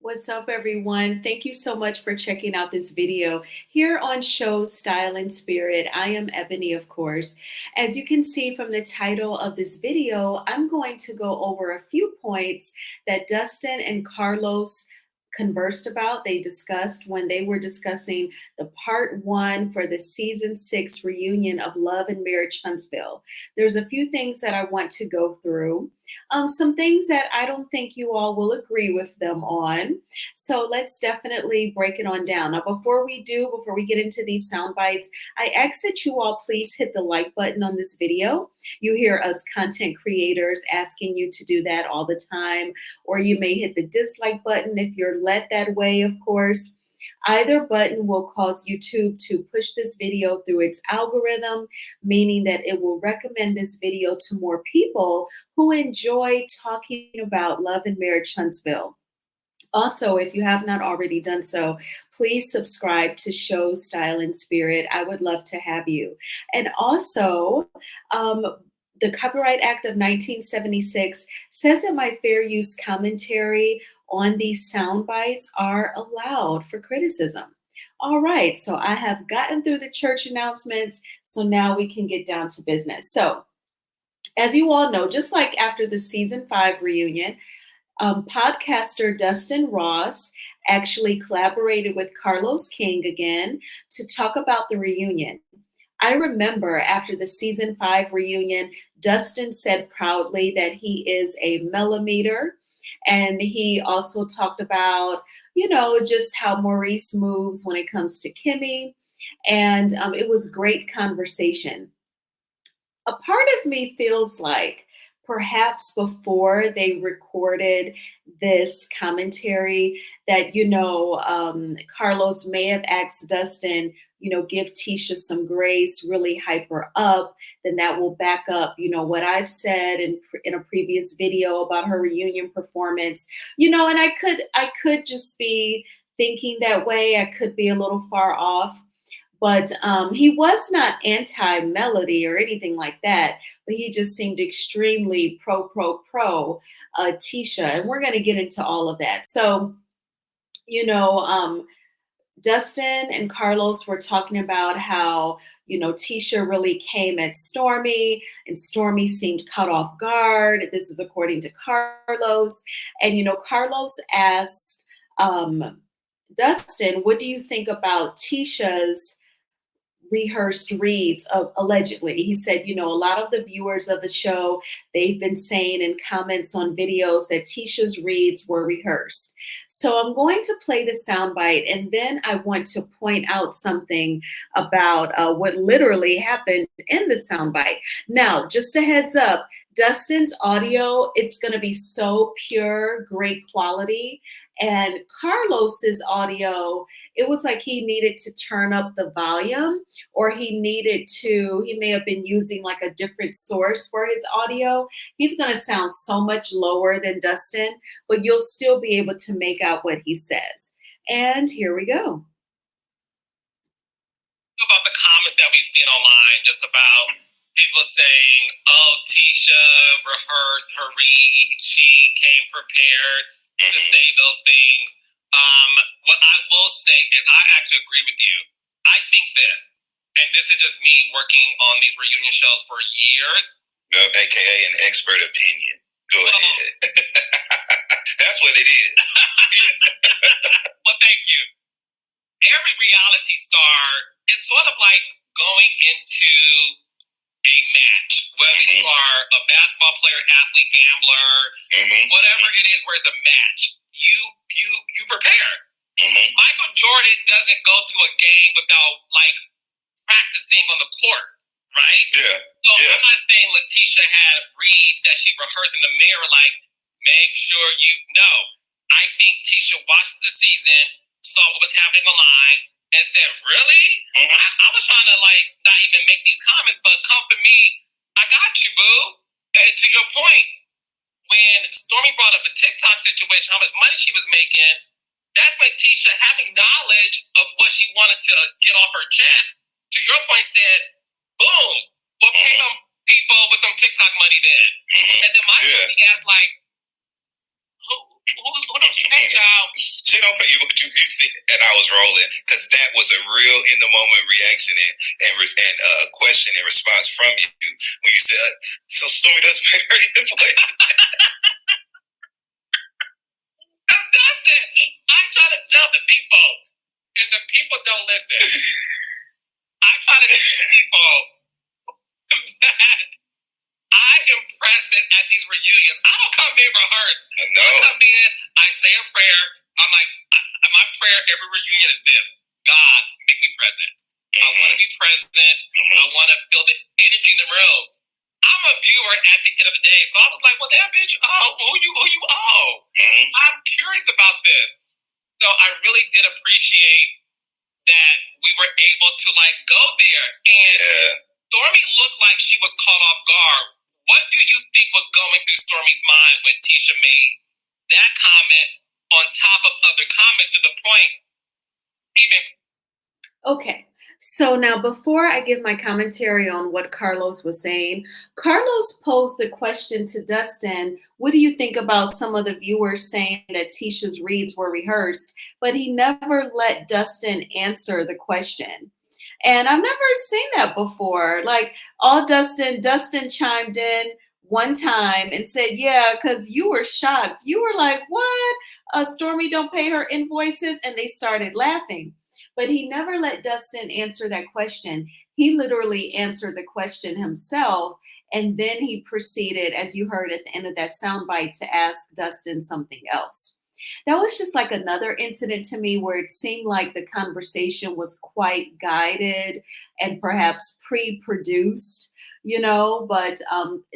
What's up, everyone? Thank you so much for checking out this video here on Show Style and Spirit. I am Ebony, of course. As you can see from the title of this video, I'm going to go over a few points that Dustin and Carlos conversed about. They discussed when they were discussing the part one for the season 6 reunion of Love and Marriage Huntsville. There's a few things that I want to go through. Some things that I don't think you all will agree with them on. So let's definitely break it on down. Now, before we get into these sound bites, I ask that you all please hit the like button on this video. You hear us content creators asking you to do that all the time, or you may hit the dislike button if you're led that way, of course. Either button will cause YouTube to push this video through its algorithm, meaning that it will recommend this video to more people who enjoy talking about Love and Marriage Huntsville. Also, if you have not already done so, please subscribe to Show Style and Spirit. I would love to have you. And also, the Copyright Act of 1976 says that my fair use commentary on these sound bites are allowed for criticism. All right, so I have gotten through the church announcements, so now we can get down to business. So, as you all know, just like after the season 5 reunion, podcaster Dustin Ross actually collaborated with Carlos King again to talk about the reunion. I remember after the season 5 reunion, Dustin said proudly that he is a millimeter. And he also talked about, just how Maurice moves when it comes to Kimmie. And it was great conversation. A part of me feels like perhaps before they recorded this commentary that, Carlos may have asked Dustin, give Tisha some grace, really hype her up, then that will back up, what I've said in a previous video about her reunion performance, and I could just be thinking that way. I could be a little far off. But he was not anti-Melody or anything like that, but he just seemed extremely pro Tisha. And we're going to get into all of that. So, Dustin and Carlos were talking about how, Tisha really came at Stormy and Stormy seemed caught off guard. This is according to Carlos. And, Carlos asked Dustin, what do you think about Tisha's rehearsed reads allegedly? He said, a lot of the viewers of the show, they've been saying in comments on videos that Tisha's reads were rehearsed. So I'm going to play the soundbite, and then I want to point out something about what literally happened in the soundbite. Now, just a heads up, Dustin's audio, it's going to be so pure, great quality. And Carlos's audio, it was like he needed to turn up the volume, or he may have been using like a different source for his audio. He's going to sound so much lower than Dustin, but you'll still be able to make out what he says. And here we go. About the comments that we've seen online, just about people saying, oh, Tisha rehearsed her read, she came prepared to say those things. What I will say is I actually agree with you. I think this, and this is just me working on these reunion shows for years. AKA an expert opinion. Go ahead. That's what it is. Well, thank you. Every reality star is sort of like going into a match, whether you are a basketball player, athlete, gambler, whatever it is, where it's a match, you prepare. Michael Jordan doesn't go to a game without like practicing on the court, right? Yeah. So I'm not saying Letitia had reads that she rehearsed in the mirror, like make sure you know. I think Tisha watched the season, saw what was happening online, and said, really? I was trying to like not even make these comments, but come for me, I got you, boo. And to your point, when Stormy brought up the TikTok situation, how much money she was making, that's when Tisha, having knowledge of what she wanted to get off her chest, to your point, said, boom, what pay them people with them TikTok money then? And then my question asked, like, who did she pay, child? She don't pay you what you see. And I was rolling because that was a real in the moment reaction and question and response from you when you said, "So Stormy does pay her invoice." I try to tell the people, and the people don't listen. I try to tell people that I am present at these reunions. I don't come in rehearsed. No. I come in, I say a prayer. I'm like, my prayer every reunion is this: God, make me present. I want to be present. I want to feel the energy in the room. I'm a viewer at the end of the day, so I was like, well, damn, bitch, who you owe? I'm curious about this. So I really did appreciate that we were able to like go there. And Stormy looked like she was caught off guard. What do you think was going through Stormy's mind when Tisha made that comment on top of other comments to the point even? Okay. So now before I give my commentary on what Carlos was saying, Carlos posed the question to Dustin, what do you think about some of the viewers saying that Tisha's reads were rehearsed? But he never let Dustin answer the question. And I've never seen that before. Like Dustin chimed in one time and said, yeah, because you were shocked. You were like, what? Stormy don't pay her invoices? And they started laughing. But he never let Dustin answer that question. He literally answered the question himself. And then he proceeded, as you heard at the end of that soundbite, to ask Dustin something else. That was just like another incident to me where it seemed like the conversation was quite guided and perhaps pre-produced, but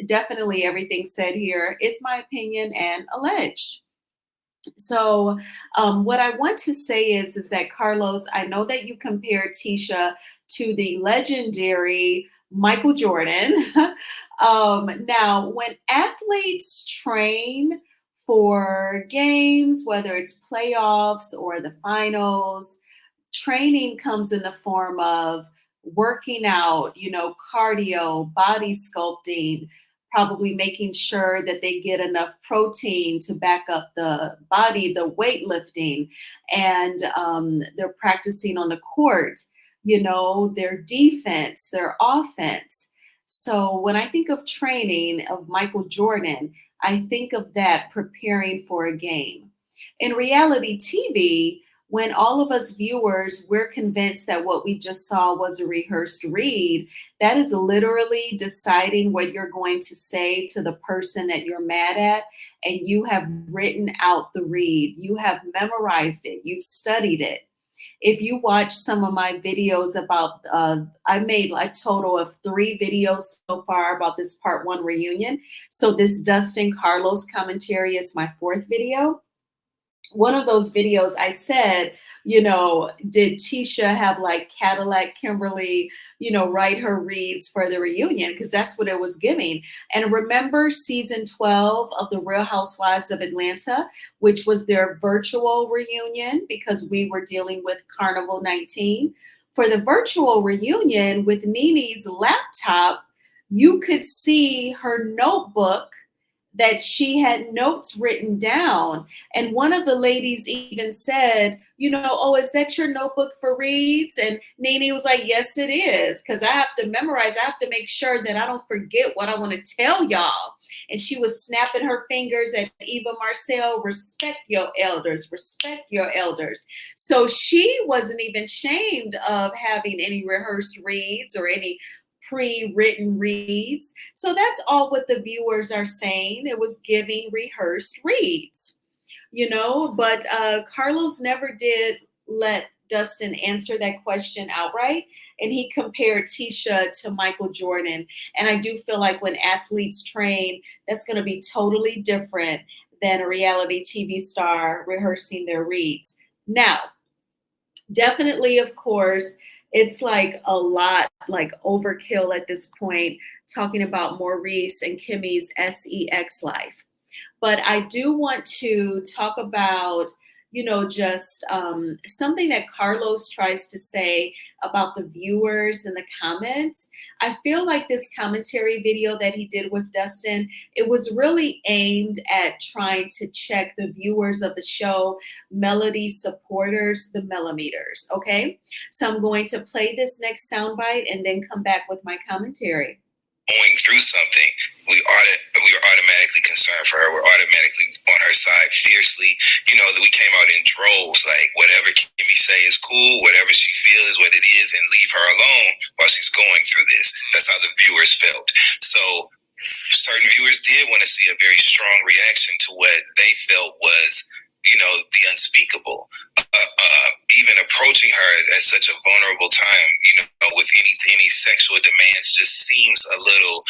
definitely everything said here is my opinion and alleged. So what I want to say is that Carlos, I know that you compared Tisha to the legendary Michael Jordan. Now, when athletes train for games, whether it's playoffs or the finals, training comes in the form of working out, cardio, body sculpting, probably making sure that they get enough protein to back up the body, the weightlifting, and they're practicing on the court, their defense, their offense. So when I think of training of Michael Jordan, I think of that preparing for a game. In reality TV, when all of us viewers, we're convinced that what we just saw was a rehearsed read, that is literally deciding what you're going to say to the person that you're mad at, and you have written out the read. You have memorized it. You've studied it. If you watch some of my videos about, I made a total of 3 videos so far about this part 1 reunion. So this Dustin Carlos commentary is my 4th video. One of those videos I said, did Tisha have like Cadillac Kimberly, write her reads for the reunion? Because that's what it was giving. And remember season 12 of the Real Housewives of Atlanta, which was their virtual reunion because we were dealing with Carnival 19. For the virtual reunion with Nene's laptop, you could see her notebook that she had notes written down. And one of the ladies even said, oh, is that your notebook for reads? And Nene was like, yes, it is. Because I have to memorize. I have to make sure that I don't forget what I want to tell y'all. And she was snapping her fingers at Eva Marcel, respect your elders, respect your elders. So she wasn't even ashamed of having any rehearsed reads or any pre-written reads. So that's all what the viewers are saying. It was giving rehearsed reads, but Carlos never did let Dustin answer that question outright. And he compared Tisha to Michael Jordan. And I do feel like when athletes train, that's going to be totally different than a reality TV star rehearsing their reads. Now, definitely, of course, it's like a lot, like overkill at this point, talking about Maurice and Kimmie's sex life. But I do want to talk about, just something that Carlos tries to say about the viewers and the comments. I feel like this commentary video that he did with Dustin, it was really aimed at trying to check the viewers of the show, Melody supporters, the millimeters. Okay, so I'm going to play this next soundbite and then come back with my commentary. Going through something, we were automatically concerned for her. We're automatically on her side fiercely. That we came out in droves, like whatever Kimmie say is cool, whatever she feels is what it is, and leave her alone while she's going through this. That's how the viewers felt. So certain viewers did want to see a very strong reaction to what they felt was, the unspeakable. Even approaching her at such a vulnerable time, with any sexual demands just seems a little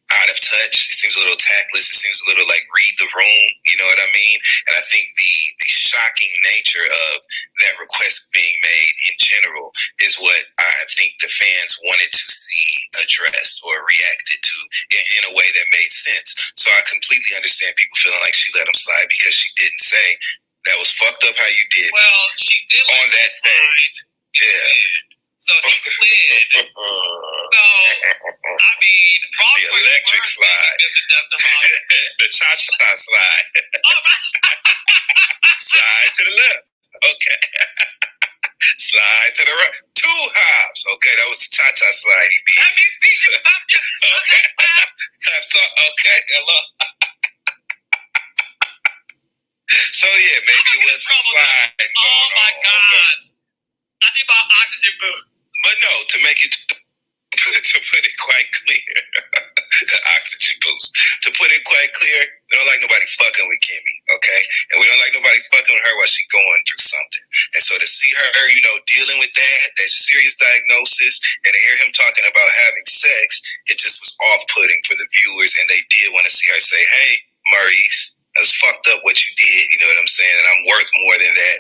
out of touch. It seems a little tactless. It seems a little like read the room. You know what I mean? And I think the shocking nature of that request being made in general is what I think the fans wanted to see addressed or reacted to in a way that made sense. So I completely understand people feeling like she let him slide because she didn't say that was fucked up how you did. Well, she did on that stage. Yeah. So he slid. So, I mean, the electric slide. The cha-cha slide. Slide to the left. Okay. Slide to the right. 2 hops. Okay, that was the cha-cha slide he did. Let me see you. Okay. Okay, hello. So yeah, maybe it was a slide. Oh my God. I need my oxygen boost. But no, to make it to put it quite clear, the oxygen boost. To put it quite clear, we don't like nobody fucking with Kimmie, okay? And we don't like nobody fucking with her while she's going through something. And so to see her, dealing with that serious diagnosis, and to hear him talking about having sex, it just was off-putting for the viewers, and they did want to see her say, hey, Maurice, that's fucked up what you did, you know what I'm saying? And I'm worth more than that.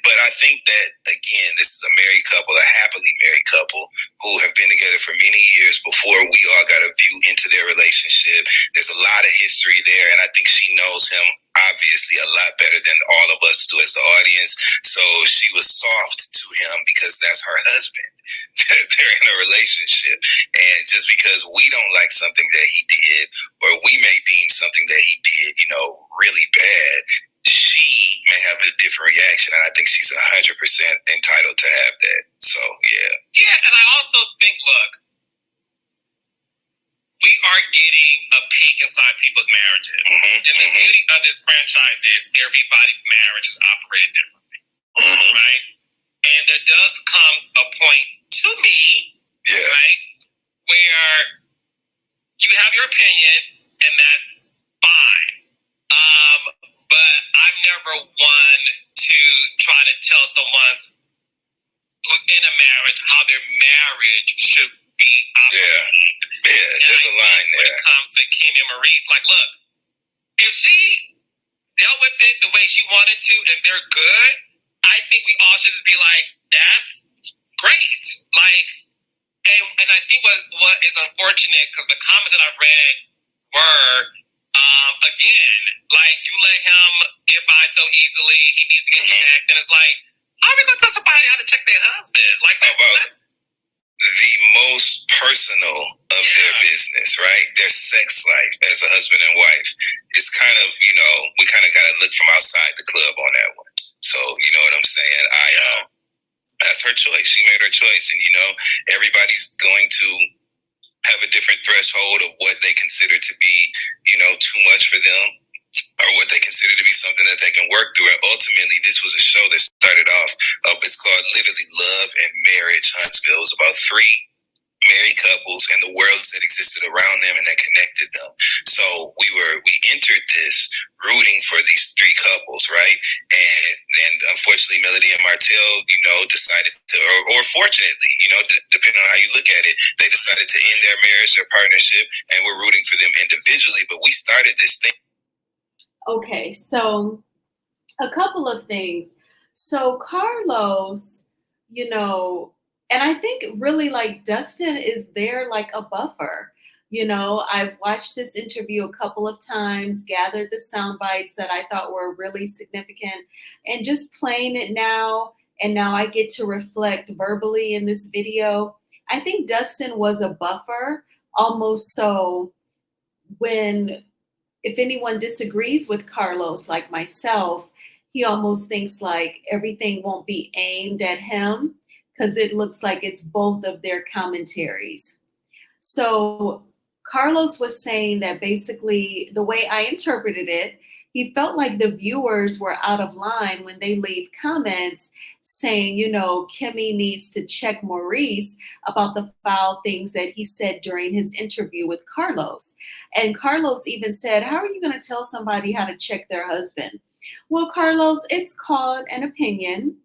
But I think that, again, this is a married couple, a happily married couple who have been together for many years before we all got a view into their relationship. There's a lot of history there, and I think she knows him obviously a lot better than all of us do as the audience. So she was soft to him because that's her husband. They're in a relationship, and just because we don't like something that he did, or we may deem something that he did, really bad, she may have a different reaction, and I think she's 100% entitled to have that. So yeah. Yeah, and I also think, look, we are getting a peek inside people's marriages, and the beauty of this franchise is everybody's marriage is operated differently, right? And there does come a point to me, right, where you have your opinion, and that's fine. But I'm never one to try to tell someone who's in a marriage how their marriage should be operated. Yeah, there's a line there. When it comes to Kimmy and Maurice, like, look, if she dealt with it the way she wanted to, and they're good, I think we all should just be like, that's great. Like, and I think what is unfortunate, because the comments that I read were, again, like, you let him get by so easily, he needs to get checked, and it's like, how are we going to tell somebody how to check their husband? Like, that's the most personal of their business, right? Their sex life as a husband and wife is kind of, we kind of got to look from outside the club on that one. So, you know what I'm saying? That's her choice. She made her choice. And, everybody's going to have a different threshold of what they consider to be, too much for them, or what they consider to be something that they can work through. And ultimately, this was a show that started off, it's called literally Love and Marriage Huntsville. It was about 3 married couples and the worlds that existed around them and that connected them. So we entered this rooting for these 3 couples, right? And unfortunately, Melody and Martell, decided to, or fortunately, depending on how you look at it, they decided to end their marriage, their partnership, and we're rooting for them individually. But we started this thing. Okay, so a couple of things. So Carlos, and I think really like Dustin is there like a buffer. You know, I've watched this interview a couple of times, gathered the sound bites that I thought were really significant, and just playing it now. And now I get to reflect verbally in this video. I think Dustin was a buffer, almost so when if anyone disagrees with Carlos, like myself, he almost thinks like everything won't be aimed at him because it looks like it's both of their commentaries. So Carlos was saying that basically the way I interpreted it, he felt like the viewers were out of line when they leave comments saying, you know, Kimmie needs to check Maurice about the foul things that he said during his interview with Carlos. And Carlos even said, how are you going to tell somebody how to check their husband? Well, Carlos, it's called an opinion.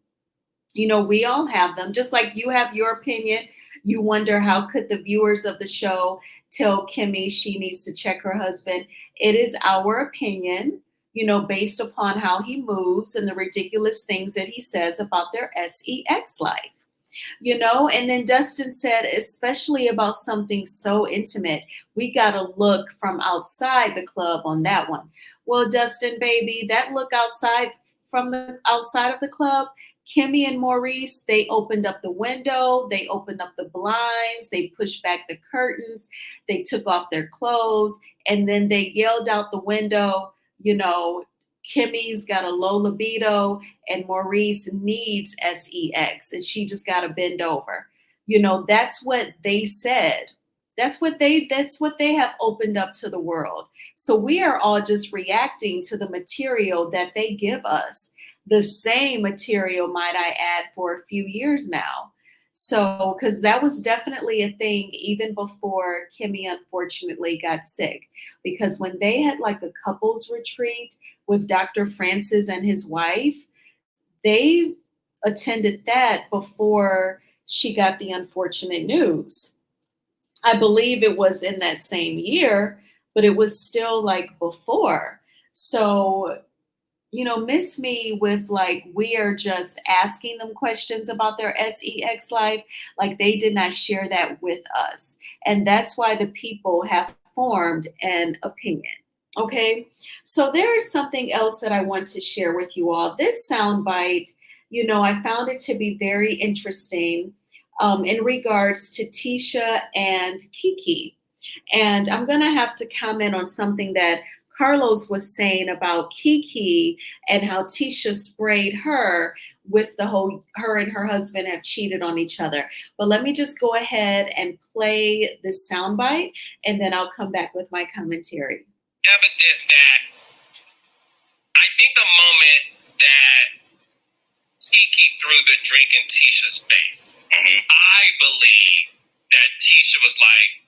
You know, we all have them, just like you have your opinion. You wonder how could the viewers of the show tell Kimmie she needs to check her husband. It is our opinion, you know, based upon how he moves and the ridiculous things that he says about their sex life. You know, and then Dustin said, especially about something so intimate, we got to look from outside the club on that one. Well, Dustin, baby, that look outside from the outside of the club, Kimmy and Maurice, they opened up the window, they opened up the blinds, they pushed back the curtains, they took off their clothes, and then they yelled out the window, you know, Kimmie's got a low libido and Maurice needs sex and she just got to bend over. You know, that's what they said. That's what they have opened up to the world. So we are all just reacting to the material that they give us. The same material, might I add, for a few years now. So, because that was definitely a thing even before Kimmie unfortunately got sick. Because when they had like a couples retreat with Dr. Francis and his wife, they attended that before she got the unfortunate news. I believe it was in that same year, but it was still like before. So, you know, miss me with like, we are just asking them questions about their sex life. Like they did not share that with us. And that's why the people have formed an opinion. Okay. So there is something else that I want to share with you all. This soundbite, you know, I found it to be very interesting in regards to Tisha and Kiki. And I'm going to have to comment on something that Carlos was saying about Keke and how Tisha sprayed her with the whole her and her husband have cheated on each other. But let me just go ahead and play this soundbite and then I'll come back with my commentary. Evident that I think the moment that Keke threw the drink in Tisha's face, I believe that Tisha was like,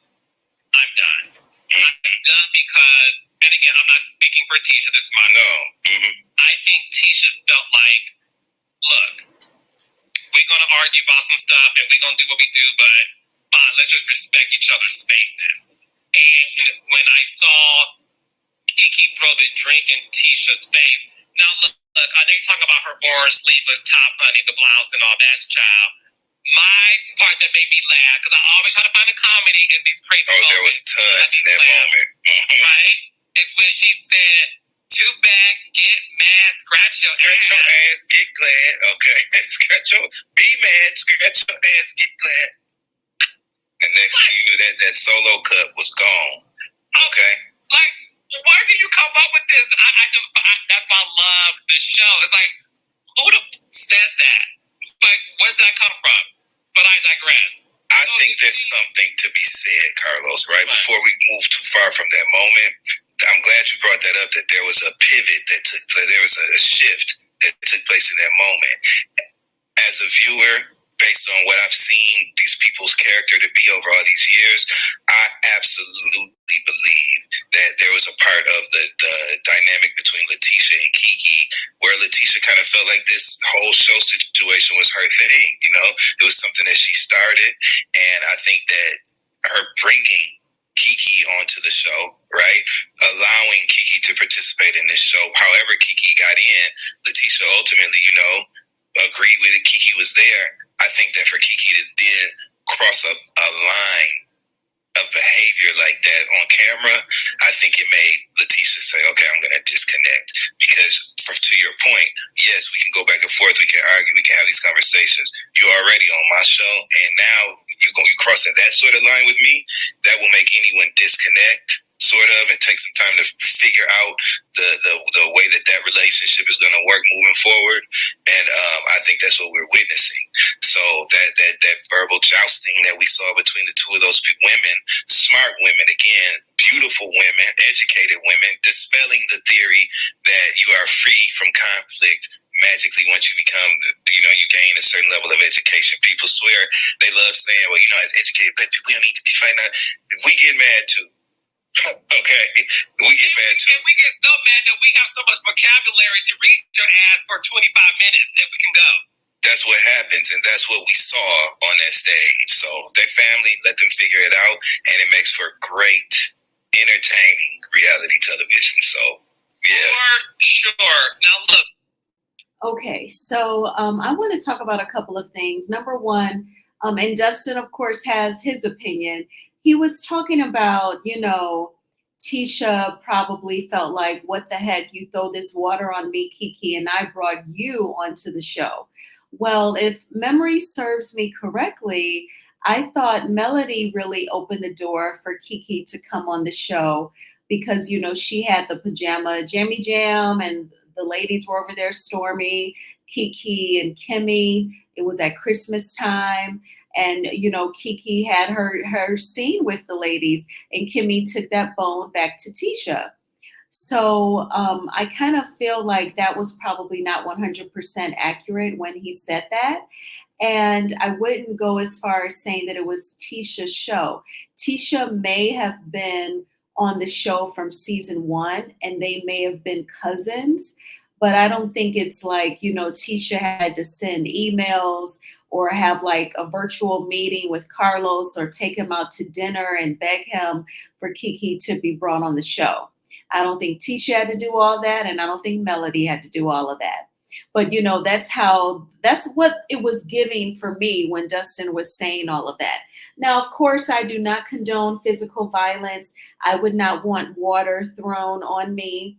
I'm done. I'm done because, and again, I'm not speaking for Tisha, this is my I think Tisha felt like, look, we're going to argue about some stuff and we're going to do what we do, but fine, let's just respect each other's spaces. And when I saw Keke throw the drink in Tisha's face, now look, I know you talk about her orange sleeveless top, honey, the blouse and all that, child. My part that made me laugh, because I always try to find a comedy in these crazy moments. There was tons in that moment. Right? It's when she said, too bad, get mad, scratch your ass, get glad. Okay. Be mad, scratch your ass, get glad. And next thing you knew, that solo cup was gone. Okay. Like, where did you come up with this? That's why I love the show. It's like, who says that? Like, where did that come from? But I digress. I think there's something to be said, Carlos, right? Before we move too far from that moment, I'm glad you brought that up, that there was a pivot that took place. There was a shift that took place in that moment. As a viewer, based on what I've seen these people's character to be over all these years, I absolutely believe that there was a part of the dynamic between Letitia and Keke where Letitia kind of felt like this whole show situation was her thing. You know, it was something that she started, and I think that her bringing Keke onto the show, right, allowing Keke to participate in this show, however Keke got in, Letitia ultimately, you know, agreed with it. Keke was there. I think that for Keke to then cross a line of behavior like that on camera, I think it made Letitia say, okay, I'm going to disconnect. Because to your point, yes, we can go back and forth, we can argue, we can have these conversations. You're already on my show, and now you crossing that sort of line with me, that will make anyone disconnect, sort of, and take some time to figure out the way that relationship is going to work moving forward. And I think that's what we're witnessing. So that verbal jousting that we saw between the two of those women, smart women, again, beautiful women, educated women, dispelling the theory that you are free from conflict magically once you become, you gain a certain level of education. People swear they love saying, well, as educated black people, we don't need to be fighting. We get mad too. Okay, we get mad too. And we get so mad that we have so much vocabulary to read your ass for 25 minutes and we can go. That's what happens, and that's what we saw on that stage. So their family, let them figure it out, and it makes for great, entertaining reality television. So, yeah. For sure. Now, look. Okay, so I want to talk about a couple of things. Number one, and Dustin, of course, has his opinion. He was talking about, Tisha probably felt like, what the heck, you throw this water on me, Keke, and I brought you onto the show. Well, if memory serves me correctly, I thought Melody really opened the door for Keke to come on the show because, she had the pajama jammy jam and the ladies were over there, Stormy, Keke, and Kimmie. It was at Christmas time. And, Keke had her scene with the ladies, and Kimmie took that bone back to Tisha. So I kind of feel like that was probably not 100% accurate when he said that. And I wouldn't go as far as saying that it was Tisha's show. Tisha may have been on the show from season 1, and they may have been cousins. But I don't think it's like, Tisha had to send emails or have like a virtual meeting with Carlos or take him out to dinner and beg him for Keke to be brought on the show. I don't think Tisha had to do all that, and I don't think Melody had to do all of that. But, that's what it was giving for me when Dustin was saying all of that. Now, of course, I do not condone physical violence. I would not want water thrown on me.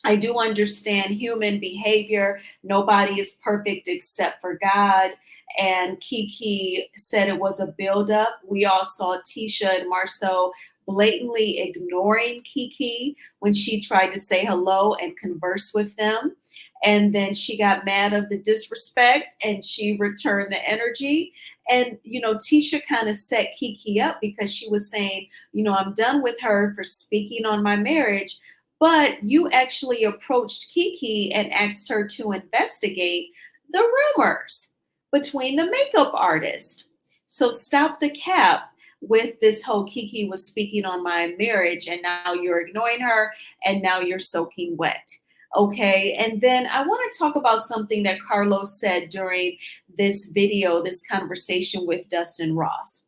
I do understand human behavior. Nobody is perfect except for God. And Keke said it was a buildup. We all saw Tisha and Marcel blatantly ignoring Keke when she tried to say hello and converse with them. And then she got mad of the disrespect and she returned the energy. And, Tisha kind of set Keke up because she was saying, I'm done with her for speaking on my marriage. But you actually approached Keke and asked her to investigate the rumors between the makeup artist. So stop the cap with this whole Keke was speaking on my marriage and now you're ignoring her and now you're soaking wet. Okay. And then I want to talk about something that Carlos said during this video, this conversation with Dustin Ross.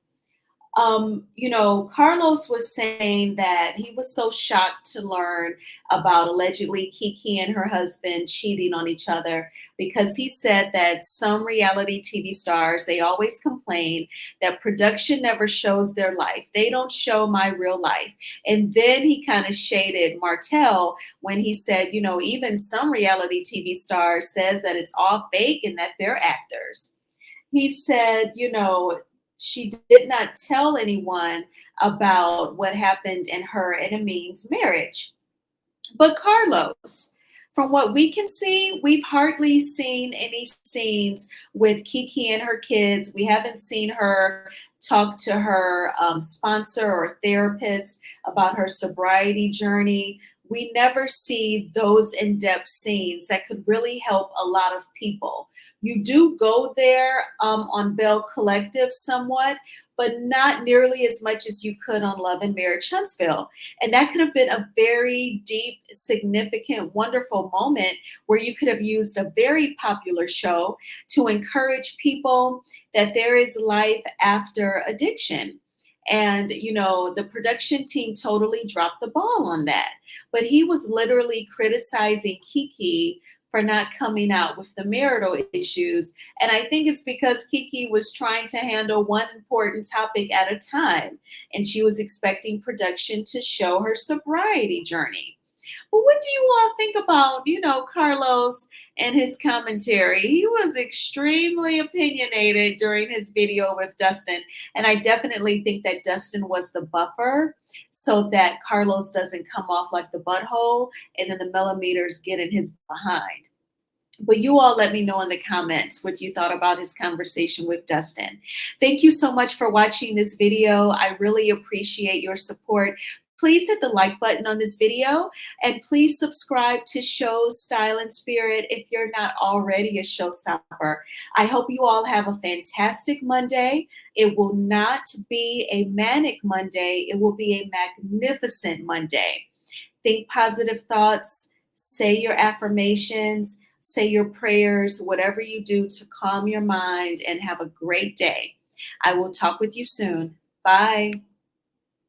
Carlos was saying that he was so shocked to learn about allegedly Keke and her husband cheating on each other because he said that some reality TV stars, they always complain that production never shows their life. They don't show my real life. And then he kind of shaded Martell when he said, even some reality TV stars says that it's all fake and that they're actors. He said, she did not tell anyone about what happened in her and Amin's marriage. But Carlos, from what we can see, we've hardly seen any scenes with Keke and her kids. We haven't seen her talk to her sponsor or therapist about her sobriety journey. We never see those in-depth scenes that could really help a lot of people. You do go there on Bell Collective somewhat, but not nearly as much as you could on Love and Marriage Huntsville. And that could have been a very deep, significant, wonderful moment where you could have used a very popular show to encourage people that there is life after addiction. And, the production team totally dropped the ball on that. But he was literally criticizing Keke for not coming out with the marital issues. And I think it's because Keke was trying to handle one important topic at a time, and she was expecting production to show her sobriety journey. But what do you all think about, Carlos and his commentary? He was extremely opinionated during his video with Dustin. And I definitely think that Dustin was the buffer so that Carlos doesn't come off like the butthole and then the millimeters get in his behind. But you all let me know in the comments what you thought about his conversation with Dustin. Thank you so much for watching this video. I really appreciate your support. Please hit the like button on this video, and please subscribe to Shows, Style, and Spirit if you're not already a showstopper. I hope you all have a fantastic Monday. It will not be a manic Monday. It will be a magnificent Monday. Think positive thoughts, say your affirmations, say your prayers, whatever you do to calm your mind, and have a great day. I will talk with you soon. Bye.